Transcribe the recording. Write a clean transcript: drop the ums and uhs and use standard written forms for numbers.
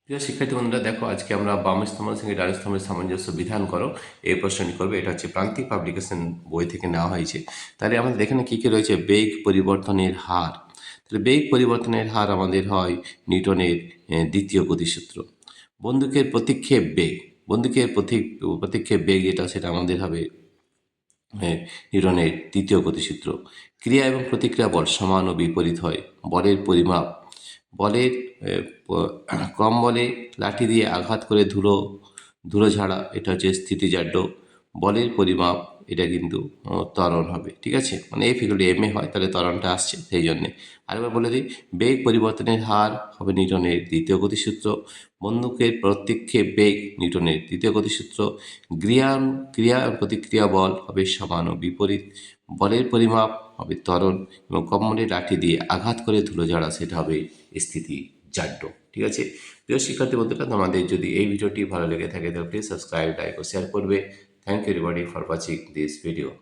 প্রিয় শিক্ষার্থী বন্ধুরা, দেখো আজকে আমরা বাম স্তম্ভের সঙ্গে ডান স্তম্ভের সামঞ্জস্য বিধান করো এই প্রশ্নটি করবে। এটা হচ্ছে প্রান্তিক পাবলিকেশন বই থেকে নেওয়া হয়েছে। তাহলে আমাদের এখানে কী কী রয়েছে? বেগ পরিবর্তনের হার। তাহলে বেগ পরিবর্তনের হার আমাদের হয় নিউটনের দ্বিতীয় গতিসূত্র। বন্দুকের প্রতিক্ষেপ বেগ, বন্দুকের প্রতিক্ষেপ বেগ যেটা সেটা আমাদের হবে নিউটনের তৃতীয় গতিসূত্র। ক্রিয়া এবং প্রতিক্রিয়া বল সমান ও বিপরীত হয়। বলের পরিমাপ, বলের কম বলে লাঠি দিয়ে আঘাত করে ধুলো ঝাড়া, এটা হচ্ছে স্থিতিজাড্য। বলের পরিমাপ এটা কিন্তু ত্বরণ হবে, ঠিক আছে, মানে F equal to M A হয়, তাহলে ত্বরণটা আসছে সেই জন্যে। আরেকবার বলে দিই, বেগ পরিবর্তনের হার হবে নিউটনের দ্বিতীয় গতিসূত্র। বন্দুকের প্রতিক্ষেপ বেগ নিউটনের তৃতীয় গতিসূত্র। ক্রিয়া ও প্রতিক্রিয়া বল হবে সমান ও বিপরীত। বলের পরিমাপ হবে ত্বরণ এবং কম্বলে লাঠি দিয়ে আঘাত করে ধুলো ঝাড়া, সেটা হবে স্থিতিজাড্য। ঠিক আছে প্রিয় শিক্ষার্থী বন্ধুরা, তোমাদের যদি এই ভিডিওটি ভালো লেগে থাকে তাহলে প্লিজ সাবস্ক্রাইব, লাইক ও শেয়ার করবে। Thank you everybody for watching this video.